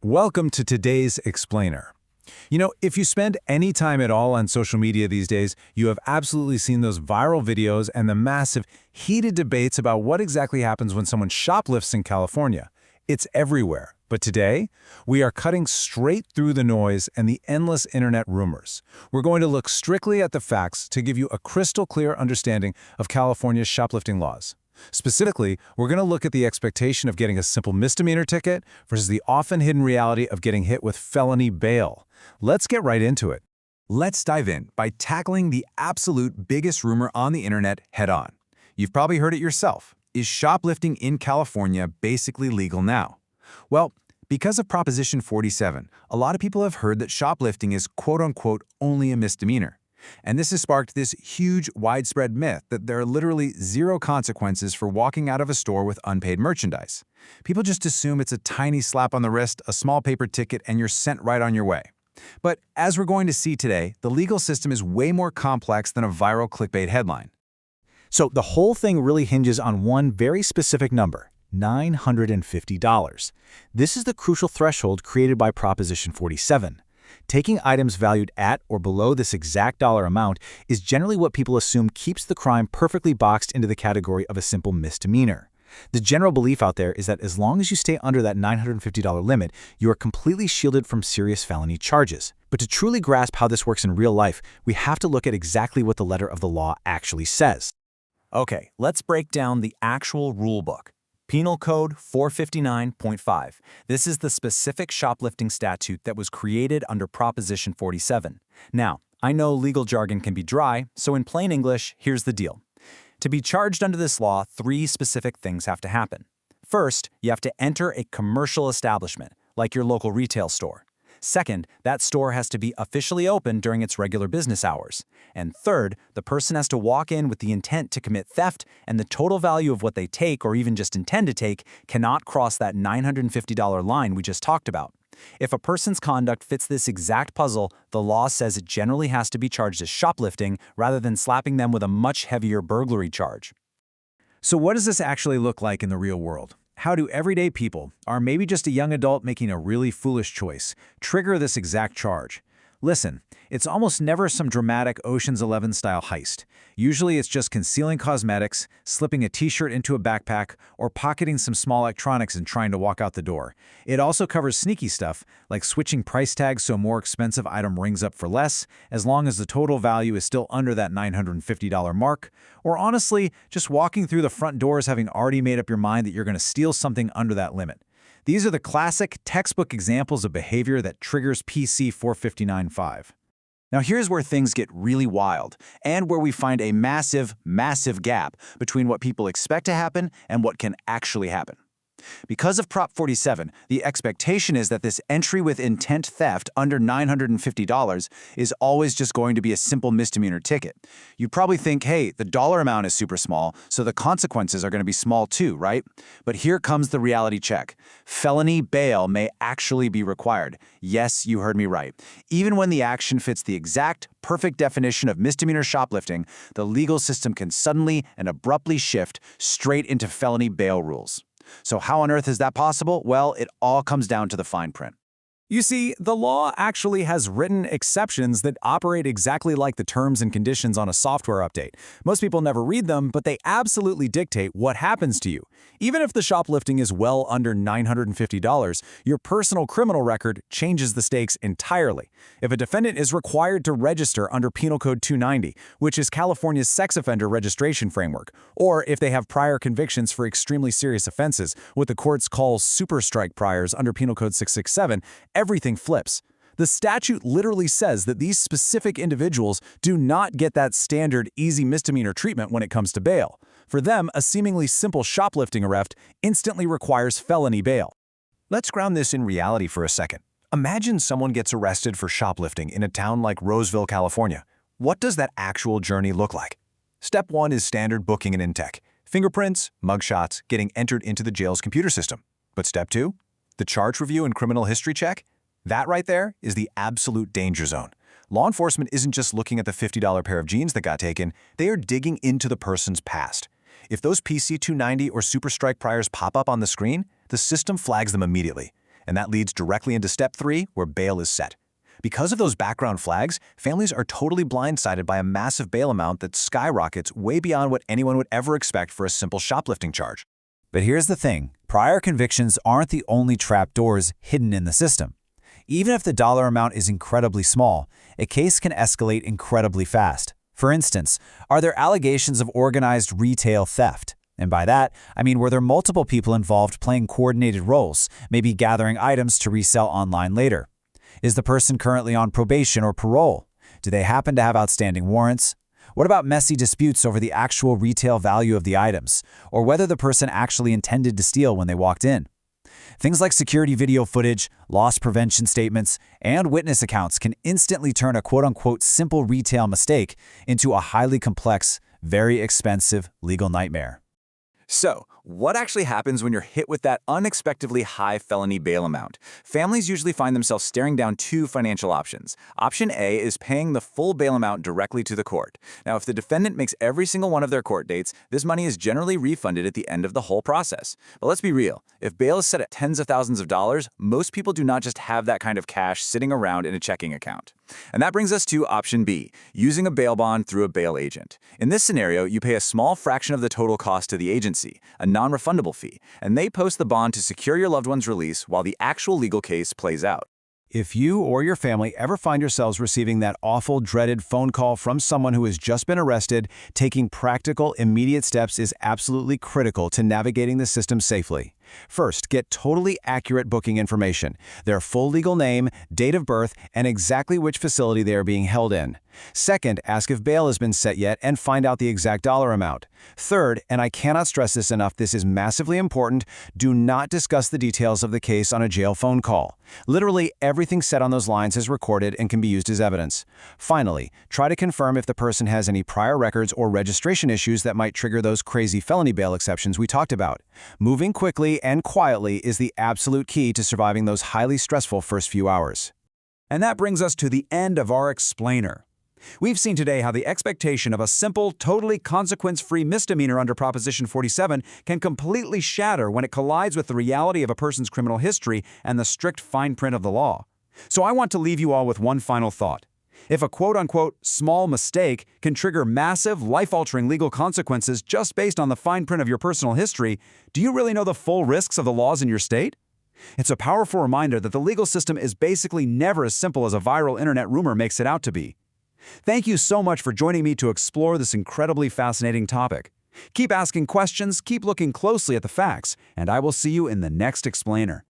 Welcome to today's Explainer. If you spend any time at all on social media these days, you have absolutely seen those viral videos and the massive, heated debates about what exactly happens when someone shoplifts in California. It's everywhere. But today, we are cutting straight through the noise and the endless internet rumors. We're going to look strictly at the facts to give you a crystal clear understanding of California's shoplifting laws. Specifically, we're going to look at the expectation of getting a simple misdemeanor ticket versus the often hidden reality of getting hit with felony bail. Let's get right into it. Let's dive in by tackling the absolute biggest rumor on the internet head-on. You've probably heard it yourself. Is shoplifting in California basically legal now? Well, because of Proposition 47, a lot of people have heard that shoplifting is quote-unquote only a misdemeanor. And this has sparked this huge, widespread myth that there are literally zero consequences for walking out of a store with unpaid merchandise. People just assume it's a tiny slap on the wrist, a small paper ticket, and you're sent right on your way. But as we're going to see today, the legal system is way more complex than a viral clickbait headline. So the whole thing really hinges on one very specific number, $950. This is the crucial threshold created by Proposition 47. Taking items valued at or below this exact dollar amount is generally what people assume keeps the crime perfectly boxed into the category of a simple misdemeanor. The general belief out there is that as long as you stay under that $950 limit, you are completely shielded from serious felony charges. But to truly grasp how this works in real life, we have to look at exactly what the letter of the law actually says. Okay, let's break down the actual rule book. Penal Code 459.5. This is the specific shoplifting statute that was created under Proposition 47. Now, I know legal jargon can be dry, so in plain English, here's the deal. To be charged under this law, three specific things have to happen. First, you have to enter a commercial establishment, like your local retail store. Second, that store has to be officially open during its regular business hours. And third, the person has to walk in with the intent to commit theft, and the total value of what they take or even just intend to take cannot cross that $950 line we just talked about. If a person's conduct fits this exact puzzle, the law says it generally has to be charged as shoplifting rather than slapping them with a much heavier burglary charge. So what does this actually look like in the real world? How do everyday people, or maybe just a young adult making a really foolish choice, trigger this exact charge? Listen, it's almost never some dramatic Ocean's 11-style heist. Usually it's just concealing cosmetics, slipping a t-shirt into a backpack, or pocketing some small electronics and trying to walk out the door. It also covers sneaky stuff, like switching price tags so a more expensive item rings up for less, as long as the total value is still under that $950 mark, or honestly, just walking through the front doors having already made up your mind that you're going to steal something under that limit. These are the classic, textbook examples of behavior that triggers PC 459.5. Now here's where things get really wild, and where we find a massive, massive gap between what people expect to happen and what can actually happen. Because of Prop 47, the expectation is that this entry with intent theft under $950 is always just going to be a simple misdemeanor ticket. You probably think, hey, the dollar amount is super small, so the consequences are going to be small too, right? But here comes the reality check. Felony bail may actually be required. Yes, you heard me right. Even when the action fits the exact, perfect definition of misdemeanor shoplifting, the legal system can suddenly and abruptly shift straight into felony bail rules. So how on earth is that possible? Well, it all comes down to the fine print. You see, the law actually has written exceptions that operate exactly like the terms and conditions on a software update. Most people never read them, but they absolutely dictate what happens to you. Even if the shoplifting is well under $950, your personal criminal record changes the stakes entirely. If a defendant is required to register under Penal Code 290, which is California's sex offender registration framework, or if they have prior convictions for extremely serious offenses, what the courts call super strike priors under Penal Code 667, everything flips. The statute literally says that these specific individuals do not get that standard easy misdemeanor treatment when it comes to bail. For them, a seemingly simple shoplifting arrest instantly requires felony bail. Let's ground this in reality for a second. Imagine someone gets arrested for shoplifting in a town like Roseville, California. What does that actual journey look like? Step 1 is standard booking and intake. Fingerprints, mugshots, getting entered into the jail's computer system. But Step 2? The charge review and criminal history check? That right there is the absolute danger zone. Law enforcement isn't just looking at the $50 pair of jeans that got taken, they are digging into the person's past. If those PC 290 or Super Strike priors pop up on the screen, the system flags them immediately. And that leads directly into step 3, where bail is set. Because of those background flags, families are totally blindsided by a massive bail amount that skyrockets way beyond what anyone would ever expect for a simple shoplifting charge. But here's the thing, prior convictions aren't the only trapdoors hidden in the system. Even if the dollar amount is incredibly small, a case can escalate incredibly fast. For instance, are there allegations of organized retail theft? And by that, I mean were there multiple people involved playing coordinated roles, maybe gathering items to resell online later? Is the person currently on probation or parole? Do they happen to have outstanding warrants? What about messy disputes over the actual retail value of the items, or whether the person actually intended to steal when they walked in? Things like security video footage, loss prevention statements, and witness accounts can instantly turn a quote-unquote simple retail mistake into a highly complex, very expensive legal nightmare. So, what actually happens when you're hit with that unexpectedly high felony bail amount? Families usually find themselves staring down 2 financial options. Option A is paying the full bail amount directly to the court. Now, if the defendant makes every single one of their court dates, this money is generally refunded at the end of the whole process. But let's be real, if bail is set at tens of thousands of dollars, most people do not just have that kind of cash sitting around in a checking account. And that brings us to option B, using a bail bond through a bail agent. In this scenario, you pay a small fraction of the total cost to the agency, a non-refundable fee, and they post the bond to secure your loved one's release while the actual legal case plays out. If you or your family ever find yourselves receiving that awful, dreaded phone call from someone who has just been arrested, taking practical, immediate steps is absolutely critical to navigating the system safely. First, get totally accurate booking information, their full legal name, date of birth, and exactly which facility they are being held in. Second, ask if bail has been set yet and find out the exact dollar amount. Third, and I cannot stress this enough, this is massively important, do not discuss the details of the case on a jail phone call. Literally everything said on those lines is recorded and can be used as evidence. Finally, try to confirm if the person has any prior records or registration issues that might trigger those crazy felony bail exceptions we talked about. Moving quickly and quietly is the absolute key to surviving those highly stressful first few hours. And that brings us to the end of our explainer. We've seen today how the expectation of a simple, totally consequence-free misdemeanor under Proposition 47 can completely shatter when it collides with the reality of a person's criminal history and the strict fine print of the law. So I want to leave you all with one final thought. If a quote-unquote small mistake can trigger massive, life-altering legal consequences just based on the fine print of your personal history, do you really know the full risks of the laws in your state? It's a powerful reminder that the legal system is basically never as simple as a viral internet rumor makes it out to be. Thank you so much for joining me to explore this incredibly fascinating topic. Keep asking questions, keep looking closely at the facts, and I will see you in the next explainer.